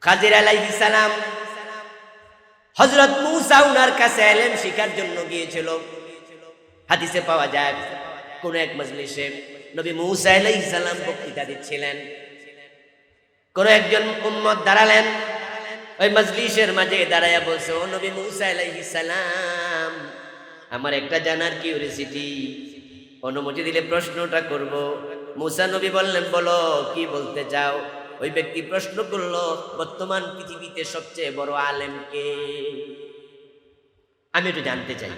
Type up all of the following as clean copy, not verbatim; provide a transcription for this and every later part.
খাজির আলাইহিস সালাম হযরত মূসা উনার কাছে ইলম শিখার জন্য গিয়েছিল। হাদিসে পাওয়া যায় কোন এক মজলিসে নবী মূসা আলাইহিস সালাম বক্তৃতা দিচ্ছিলেন। কোন একজন উম্মত দাঁড়ালেন ওই মজলিসের মাঝে দাঁড়ায়া বলছে, ও নবী মূসা আলাইহিস সালাম, আমার একটা জানার কিউরিওসিটি, অনুমতি দিলে প্রশ্নটা করব। মূসা নবী বললেন, বলো কি বলতে চাও। ওই ব্যক্তি প্রশ্ন করলো, বর্তমান পৃথিবীতে সবচেয়ে বড় আলেম কে? আমি একটু জানতে চাই।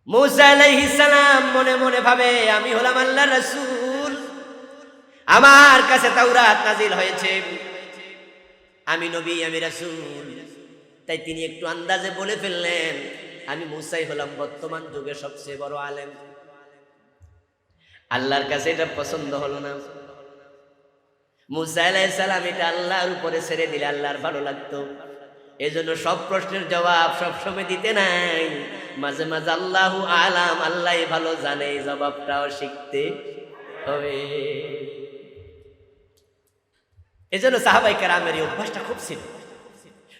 মূসা আলাইহিস সালাম মনে মনে ভাবে, আমি হলাম আল্লাহর রাসূল, আমার কাছে তাওরাত নাজিল হয়েছে, আমি নবী, আমি রাসূল। তাই তিনি একটু আন্দাজে বলে ফেললেন, আমি মূসাই হলাম বর্তমান যুগে সবচেয়ে বড় আলেম। আল্লাহর কাছে এটা পছন্দ হলো না। মূসা আলাইহিস সালাম এটা আল্লাহর উপরে ছেড়ে দিলে আল্লাহর ভালো লাগতো। এজন্য সব প্রশ্নের জবাব সব সময় দিতে নাই, মাঝে মাঝে আল্লাহু আলাম, আল্লাহই ভালো জানে, এই জবাবটাও শিখতে হবে। এজন্য সাহাবায়ে কেরামের এই অভ্যাসটা খুব ছিল।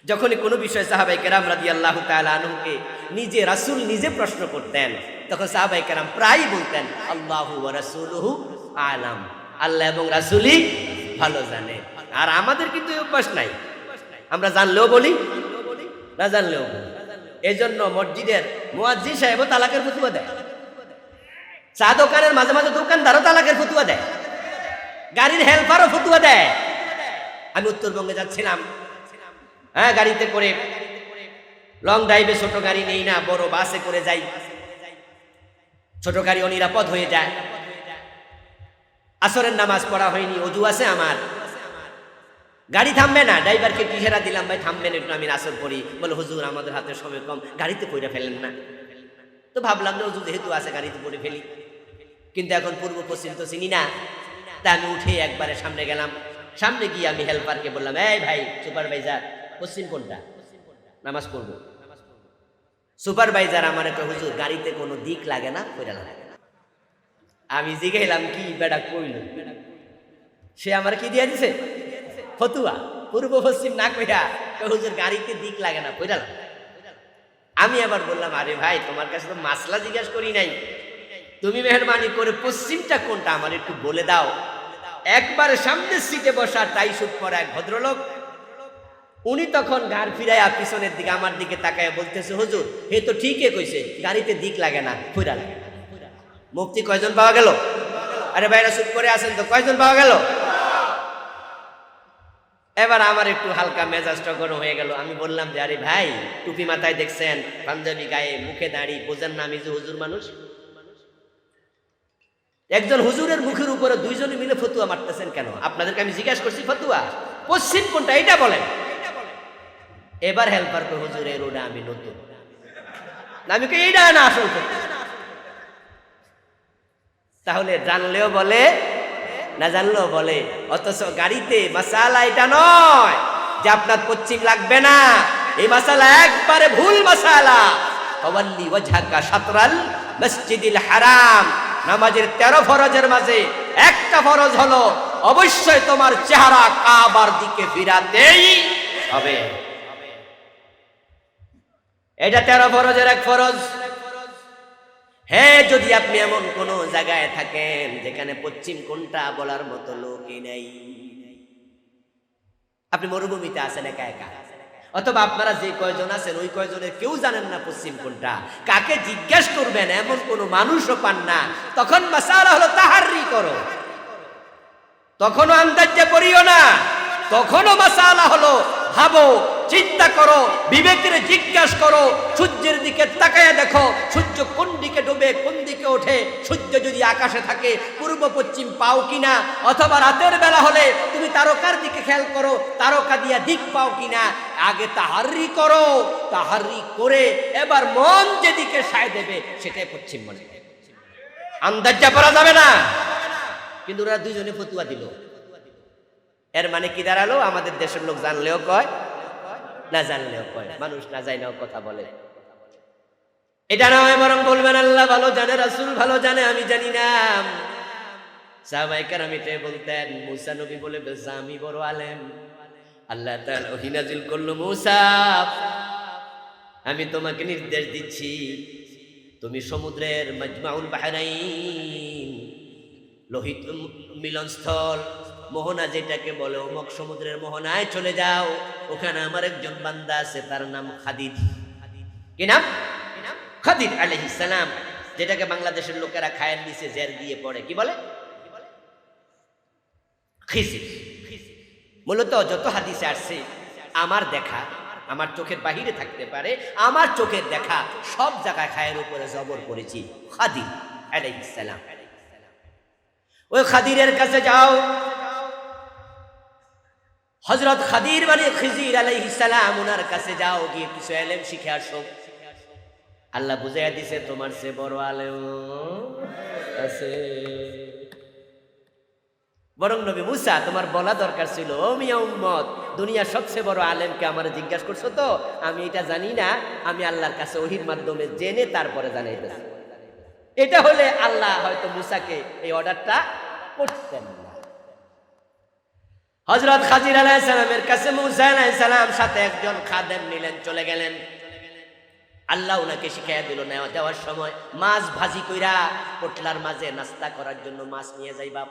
যখনই কোনো বিষয় সাহাবায়ে কেরাম রাদিয়াল্লাহু তাআলা আনহুকে নিজে রাসূল নিজে প্রশ্ন করতেন, তখন সাহাবায়ে কেরাম প্রায়ই বলতেন, আল্লাহু ওয়া রাসূলুহু আলাম, আল্লাহ এবং রাসূলই ভালো জানে। আর আমাদের কিন্তু এই অভ্যাস নাই, আমরা জানলেও বলি, না জানলেও বলি। এই জন্য মসজিদের মুয়াজ্জিন সাহেবও তালাকের ফতোয়া দেয়, চা দোকানের মাঝে মাঝে দোকানদারও তালাকের ফতোয়া দেয়, গাড়ির হেল্পারও ফতোয়া দেয়। আমি উত্তরবঙ্গে যাচ্ছিলাম, গাড়িতে করে, লং ড্রাইভে ছোট গাড়ি নেই না, বড় বাসে করে যাই। ছোট গাড়ি অনিরাপদ হয়ে যায়। আসরের নামাজ পড়া হয়নি, ওযু আছে আমার, গাড়ি থামবে না। ড্রাইভারকে ইশারা দিলাম, ভাই থামবেন একটু, আমি আসর পড়ি। বলে, হুজুর আমাদের হাতে সময় কম, গাড়িতে পড়ে ফেলেন না। তো ভাবলাম যে ওযু যেহেতু আছে গাড়িতে পড়ে ফেলি, কিন্তু এখন পূর্ব পশ্চিম তো চিনি না। তা আমি উঠে একবারে সামনে গেলাম। সামনে গিয়ে আমি হেল্পারকে বললাম, এই ভাই সুপারভাইজার, পশ্চিম কোনটা, নামাজ পড়বো। সুপারভাইজার আমার একটা, হুজুর গাড়িতে কোনো দিক লাগে না, কইরা লাগে। আমি জিগাইলাম, কি বেটা কইল? সে আমার কি দিয়ে দিছে ফতুয়া, পূর্ব পশ্চিম না কইরা, হুজুর গাড়িতে দিক লাগে না, কইরা লাগে। আমি আবার বললাম, আরে ভাই তোমার কাছে তো মাসলা জিজ্ঞাসা করি নাই, তুমি মেহরবানি করে পশ্চিমটা কোনটা আমার একটু বলে দাও। একবারে সামনের সিটে বসা টাই স্যুট পরা এক ভদ্রলোক, উনি তখন ঘাড় ফিরাইয়া পিছনের দিকে আমার দিকে তাকায় বলতেছে, হুজুর হে তো ঠিকই কইছে, গাড়িতে দিক লাগে না, কইরা লাগে। মুফতি কয়জন পাওয়া গেল? আরে ভাইরা চুপ করে আছেন তো, কয়জন পাওয়া গেল? এবার আমার একটু হালকা মেজাজটা গরম হয়ে গেল। আমি বললাম যে, আরে ভাই টুপি মাথায় দেখছেন, পাঞ্জাবি গায়ে, মুখে দাড়ি, বোঝেন না আমি যে হুজুর মানুষ? একজন হুজুরের মুখের উপরে দুইজনে মিলে ফতুয়া মারতেছেন কেন? আপনাদেরকে আমি জিজ্ঞাসা করছি ফতুয়া পশ্চিম কোনটা এটা বলেন। এবার হেল্পার কো, হুজুর এই রোডে আমি নতুন, আমি কি এইটা না আসল ফতুয়া? তাহলে জানলেও বলে, না জানলেও বলে। অথচ গাড়িতে মাসালা এটা নয় যে আপনার পশ্চিম লাগবে না, এই মাসালা একবারে ভুল মাসালা। ওয়াল্লি ওয়াজহাকা শাতরাল মসজিদিল হারাম, নামাজের 13 ফরজের মাঝে একটা ফরজ হলো অবশ্যই তোমার চেহারা কাবার দিকে ফিরাতেই হবে। এটা 13 ফরজের এক ফরজ। হ্যাঁ, যদি আপনি এমন কোন জায়গায় থাকেন যেখানে পশ্চিম কোনটা বলার মতো লোকই নেই, আপনি মরুভূমিতে আছেন একা একা, অথবা আপনারা যে কয়জন আছেন ওই কয়জনের কেউ জানেন না পশ্চিম কোনটা, কাকে জিজ্ঞাসা করবেন এমন কোন মানুষও পান না, তখন মাসালা হলো তাহাররি করো, তখনও আন্দাজে পড়িও না, তখনও মাসালা হলো ভাবো, চিন্তা করো, বিবেকের জিজ্ঞাসা করো, সূর্যের দিকে তাকায়া দেখো, সূর্য কোন দিকে ডুবে কোন দিকে ওঠে, সূর্য যদি আকাশে থাকে পূর্ব পশ্চিম পাও কিনা, অথবা রাতের বেলা হলে তুমি তারকার দিকে খেয়াল করো, তারকা দিয়া দিক পাও কিনা। আগে তাহাররি করো, তাহাররি করে এবার মন যেদিকে সায় দেবে সেটাই পশ্চিম মনে, আন্দাজা করা যাবে না। কিন্তু ওরা দুইজনে ফতুয়া দিল, এর মানে কি দাঁড়ালো? আমাদের দেশের লোক জানলেও কয়, না জানলেও কয়, মানুষ না জানলেও কথা বলে। এটা নয়, বরং বলবেন আল্লাহ ভালো জানে, রাসূল ভালো জানে, আমি জানি না। সাহাবায়ে কেরাম এটাই বলতেন, মুসা নবী বলে ফেলছে আমি বড় আলেম। আল্লাহ তাআলা ওহী নাযিল করলো, মুসা আমি তোমাকে নির্দেশ দিচ্ছি, তুমি সমুদ্রের মাজমাউল বাহরাইন, লোহিত মিলনস্থল, মোহনা যেটাকে বলে, অমুক সমুদ্রের মোহনায় চলে যাও। ওখানে আমার একজন বান্দা আছে, তার নাম খাদির। কি নাম? খাদির আলাইহিস সালাম, যেটাকে বাংলাদেশের লোকেরা খায়ের নিচে জের দিয়ে পড়ে, কি বলে? খিজির। মূলত যত হাদিসে আসছে, আমার দেখা, আমার চোখের বাহিরে থাকতে পারে, আমার চোখের দেখা সব জায়গায় খায়ের উপরে জবর করেছি, খাদির আলাইহিস সালাম। ওই খাদিরের কাছে যাও, হযরত খাদির মানে খিজির আলাইহিস সালাম, ওনার কাছে যাও, গিয়ে কিছু ইলম শিখে আসো। আল্লাহ বুঝাইয়া দিছে তোমার সে বড় আলেম আছে। বরং নবী মুসা তোমার বলা দরকার ছিল, ও মিয়া উম্মত, দুনিয়ার সবচেয়ে বড় আলেমকে আমার জিজ্ঞাসা করছো তো, আমি এটা জানি না, আমি আল্লাহর কাছে ওহীর মাধ্যমে জেনে তারপরে জানাইতেছি। এটা হলে আল্লাহ হয়তো মুসাকে এই অর্ডারটা করতেন না। হযরত খাদির আলাইহিস সালামের কাছে মুসা আলাইহিস সালাম সাথে একজন খাদেম নিলেন, চলে গেলেন। আল্লাহ উনাকে শিখাইয়া দিল, নেওয়া যাওয়ার সময় মাছ ভাজি কইরা পোটলার মাঝে নাস্তা করার জন্য মাছ নিয়ে যাইবা।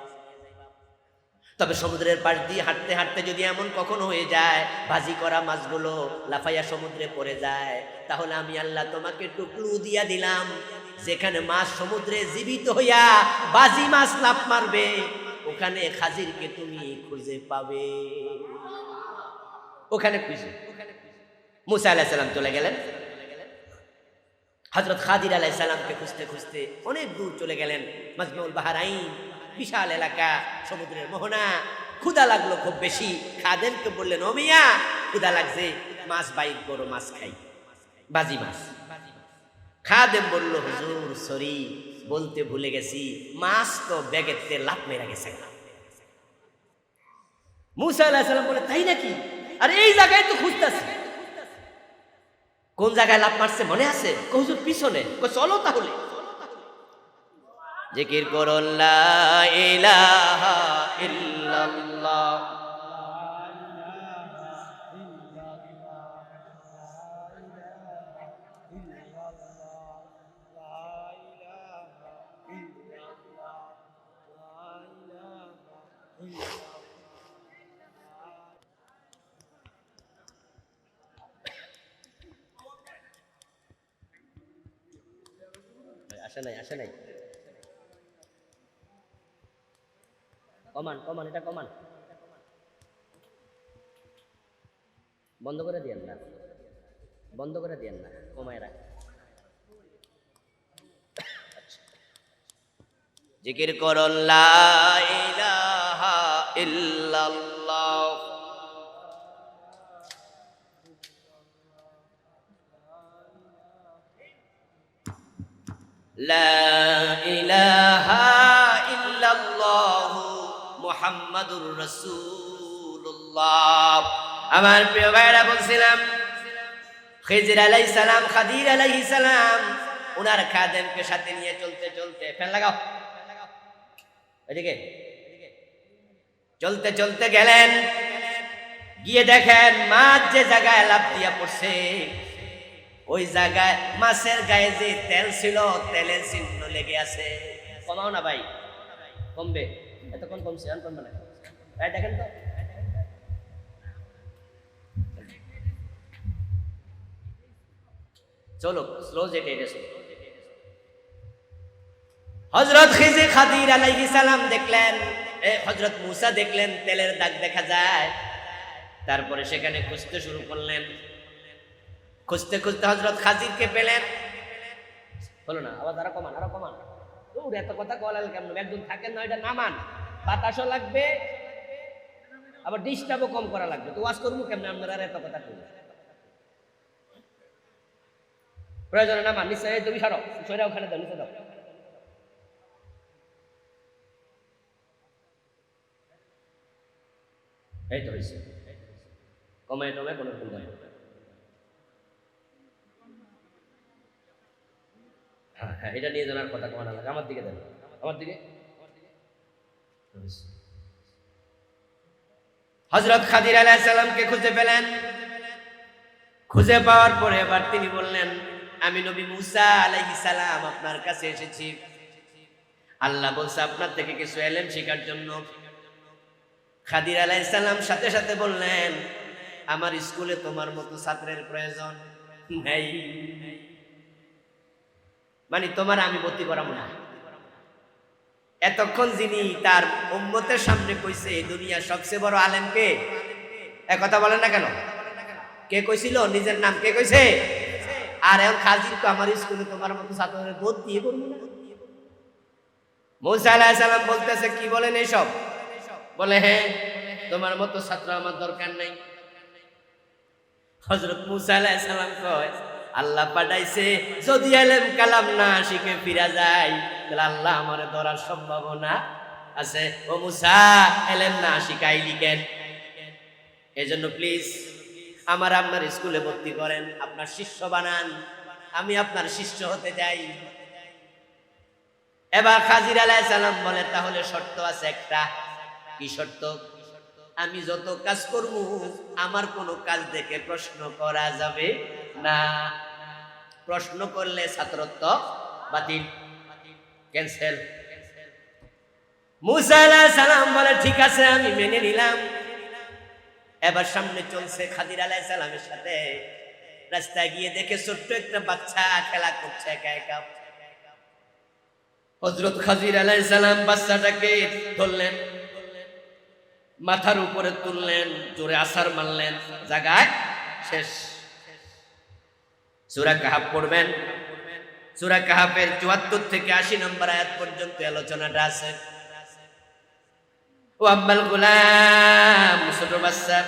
তবে সমুদ্রের পাশ দিয়ে হাঁটতে হাঁটতে যদি এমন কখনো হয়ে যায় ভাজি করা মাছগুলো লাফাইয়া সমুদ্রে পড়ে যায়, তাহলে আমি আল্লাহ তোমাকে টুকলু দিয়া দিলাম, যেখানে মাছ সমুদ্রে জীবিত হইয়া বাজি মাছ লাফ মারবে, ওখানে খাজিরকে তুমি খুঁজে পাবে। ওখানে খুঁজে মুসা আলাইহিস সালাম চলে গেলেন। হযরত খাদির আলাইহিস সালামকে খুঁজতে খুঁজতে অনেক দূর চলে গেলেন। মাজমাউল বাহরাইন, বিশাল এলাকা, সমুদ্রের মোহনা। ক্ষুধা লাগলো খুব বেশি। খাদেমকে বললেন, ও মিয়া ক্ষুধা লাগছে, মাছ বাইর করো, মাছ খাই, বাজি মাছ। খাদেম বলল, হুজুর সরি, বলতে ভুলে গেছি, মাছ তো ব্যাগেতে লাফ মেরে গেছে। মুসা আলাইহিস সালাম বলে, তাই নাকি? আর এই জায়গায় তো খুঁজতেছি। কোন জায়গায় লাফ মারছে মনে আছে? হুজুর পিছনে। চলো তাহলে। জিকির করো লা ইলাহা ইল্লাল্লাহ, আসে নাই, আসে নাই, কমান কমান, এটা কমান, বন্ধ করে দিয়েন না, বন্ধ করে দিয়েন না, কমায় রাখ। জিকির করো লা ইলাহা ইল্লাল্লাহ, লা ইলাহা ইল্লাল্লাহ মুহাম্মাদুর রাসূলুল্লাহ। আমার প্রিয় ভাইরা, বলছিলাম খিজির আলাইহিস সালাম, খাদির আলাইহিস সালাম ওনার খাদেমকে সাথে নিয়ে চলতে চলতে, ফ্যান লাগাও এদিকে, চলতে চলতে গেলেন। গিয়ে দেখেন মাছ যে জায়গায় লাফ দিয়া পড়ছে, ওই জায়গায় মাছের গায়ে যে তেল ছিল, তেলের চিহ্ন লেগে আছে। কমাও না ভাই, কমবে, এতক্ষণ কমছে, আর কমবে না। তাই দেখেন তো, চলো স্লো যেতে এটা। হযরত খিজির খাদির আলাইহিস সালাম দেখলেন, হযরত মুসা দেখলেন তেলের দাগ দেখা যায়। তারপরে সেখানে খুঁজতে শুরু করলেন। খুঁজতে খুঁজতে হযরত খাদিরকে পেলেন। হলো না, আবার আরো কমান, আরো কমান। দূর এত কথা কলাল কেমন, একদম থাকেন না, এটা নামান, বাতাসও লাগবে, আবার ডিস্টার্বও কম করা লাগবে। তো ওয়াজ করবো কেমন আপনারা এত কথা করবেন? প্রয়োজনে নামান, নিশ্চয় তুমি সরো, সরে ওখানে দাও, নিচে দাও। এই তো হয়েছে, কমায় টমায় কোনো রকম যায়। হ্যাঁ হ্যাঁ, এটা নিয়ে জানার কথা কমানো লাগে। আমার দিকে দেন, আমার দিকে। হযরত খাদির আলাইহিস সালামকে খুঁজে পেলেন। খুঁজে পাওয়ার পরে এবার তিনি বললেন, আমি নবী মুসা আলাইহিস সালাম আপনার কাছে এসেছি, আল্লাহ বলছে আপনার থেকে কিছু ইলম শেখার জন্য। খাদির আলাইহিস সালাম সাথে সাথে বললেন, আমার স্কুলে তোমার মতো ছাত্রের প্রয়োজন নেই, মানে তোমার আমি ভর্তি করাবো না। এতক্ষণ যিনি তার উম্মতের সামনে কইছে এই দুনিয়ার সবচেয়ে বড় আলেম কে, একথা বলেন না কেন? কে কইছিল? নিজের নাম কে কইছে? আর এখন খাজির তো আমার স্কুলে তোমার মতো ছাত্রের ভর্তি করবো না। মুসা আলাইহিস সালাম বলতেছে, কি বলেন এইসব? বলে, হ্যাঁ, তোমার মতো ছাত্র আমার দরকার নাই। হযরত মুসা আলাইহিস সালাম কয়, আল্লাহ পাঠাইছে যদি ইলম কালাম না শিখে ফিরা যায় তাহলে আল্লাহ আমারে ধরার সম্ভাবনা আছে। ও মুসা, ইলম না শিখাইলি কেন? এজন্য প্লিজ আমার আপনার স্কুলে ভর্তি করেন, আপনার শিষ্য বানান, আমি আপনার শিষ্য হতে যাই। এবার খাজির আলাইহিস সালাম বলে, তাহলে শর্ত আছে একটা। কি শর্ত? আমি যত কাজ করব আমার কোনো কাজ দেখে প্রশ্ন করা যাবে না। প্রশ্ন করলে ছাত্রত্ব বাতিল, ক্যান্সেল। মুসা আলাইহিস সালাম বলে, ঠিক আছে, আমি মেনে নিলাম। এবার সামনে চলছে খাদির আলাইহিস সালামের সাথে। রাস্তায় গিয়ে দেখে ছোট্ট একটা বাচ্চা খেলা করছে একা একা। হযরত খাদির আলাইহিস সালাম বাচ্চাটাকে ধরলেন, মাথার উপরে তুললেন, জোরে আছাড় মারলেন, জায়গায় শেষ। সূরা কাহফ পড়বেন। সূরা কাহফের ৭৪ থেকে ৮০ নম্বর আয়াত পর্যন্ত আলোচনাটা আছে। ও আম্মাল গোলাম, ছোট বাচ্চা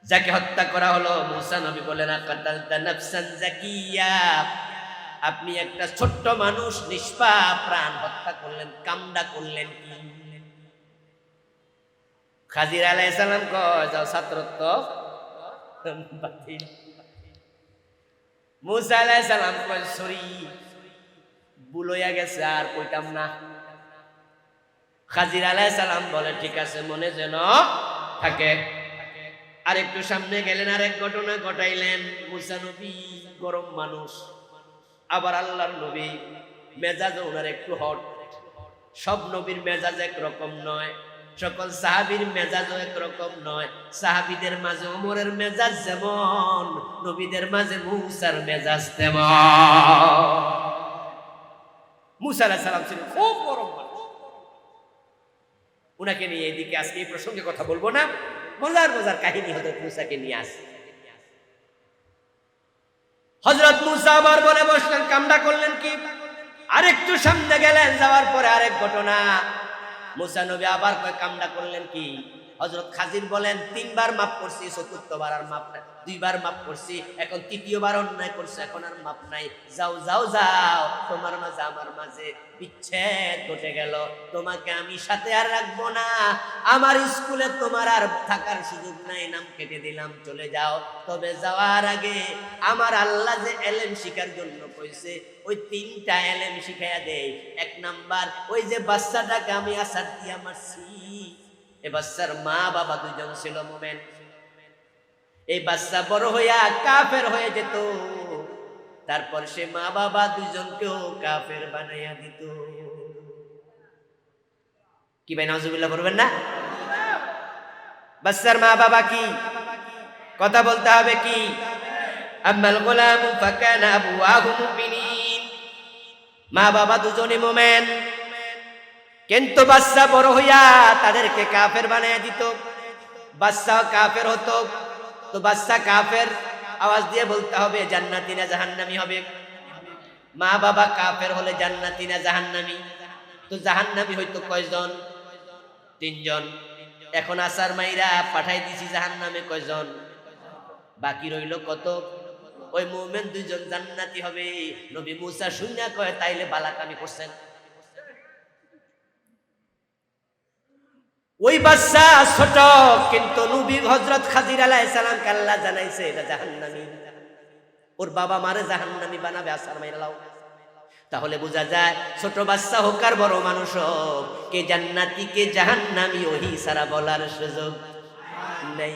যাকে হত্যা করা হলো, মুসা নবী বলেন, কাতালতা নাফসান যাকিয়া, আপনি একটা ছোট্ট মানুষ নিষ্পাপ প্রাণ হত্যা করলেন, কামড়া করলেন কি? খাজির আলাইহিস সালাম কয়, যাও ছাত্রত্ব বাতিল। মুসা আলাইহিস সালাম কয়, সরি, ভুল হইয়া গেছে, আর কইতাম না। খাজির আলাইহিস সালাম বলে, ঠিক আছে, মনে যেন থাকে। আর একটু সামনে গেলেন, আরেক ঘটনা ঘটাইলেন। মুসা নবী গরম মানুষ, আবার আল্লাহর নবী মেজাজ ওনার একটু হট। সব নবীর মেজাজ একরকম নয়, সকল সাহাবীর মেজাজও একরকম নয়। সাহাবীদের মাঝে ওমরের মেজাজ যেমন, নবীদের মাঝে মুসার মেজাজ তেমন। মুসা আলাইহিস সালাম ছিলেন খুব গরম মানুষ। উনাকে নিয়ে এদিকে আজকে এই প্রসঙ্গে কথা বলবো না, মজার মজার কাহিনী হযরত মুসাকে নিয়ে আসে। হযরত মুসা আবার বলে বসলেন, কামড়া করলেন কি? আরেকটু সামনে গেলেন, যাওয়ার পরে আরেক ঘটনা। মুসা নবী আবার কয়, কামড়া করলেন কি? হযরত খাজির বলেন, ৩ বার মাফ করছি, চতুর্থবার আর মাফ নাই। 2 বার মাফ করছি, এখন তৃতীয়বার অন্যায় করছে, এখন আর মাফ নাই। যাও যাও যাও, তোমার মাঝে আমার মাঝে বিচ্ছেদ ঘটে গেল, তোমাকে আমি সাথে আর রাখবো না। আমার স্কুলে তোমার আর থাকার সুযোগ নাই, নাম কেটে দিলাম, চলে যাও। তবে যাওয়ার আগে আমার আল্লাহ যে ইলম শিখার জন্য কইছে, ওই 3টা ইলম শিখাইয়া দেই। 1 নাম্বার, ওই যে বাচ্চাটাকে আমি আছাড় দিয়া মারছি, এই বাচ্চার মা বাবা 2 জন ছিল মুমিন। এই বাচ্চা বড় হইয়া কাফের হয়ে যেত, তারপর সে মা বাবা 2 জনকেও কাফের বানাইয়া দিত। কি ভাই, নাউজুবিল্লাহ বলবেন না? বাচ্চার মা বাবা কি? কথা বলতে হবে কি? আম্মাল গোলামু ফাকানা আবুয়াহু মুমিনিন, মা বাবা 2 জনই মুমিন, কিন্তু বাচ্চা বড় হইয়া তাদেরকে কাফের বানাইয়া দিত। বাচ্চা কাফের হতো, তো বাচ্চা কাফের, আওয়াজ দিয়ে বলতে হবে জান্নাতি না জাহান্নামী হবে? মা বাবা কাফের হলে জান্নাতি না জাহান্নামী? তো জাহান্নামী হইতো কয়জন? 3 জন। এখন আসার মাইরা পাঠাই দিছি জাহান্নামে কয়জন? বাকি রইল কত? ওই মুমিন 2 জন জান্নাতি হবে। নবী মুসা শুনে কয়, তাইলে বালাকামি করছেন। ওই বাচ্চা ছোট, কিন্তু নবী হযরত খাদির আলাইহিস সালাম কে আল্লাহ জানাইছে এটা জাহান্নামী, ওর বাবা মারে জাহান্নামী বানাবে, আসার মাইরা লাও। তাহলে বোঝা যায় ছোট বাচ্চা হোক আর বড় মানুষ হোক, কে জান্নাতি কে জাহান্নামী ওহি সারা বলার সুযোগ নেই।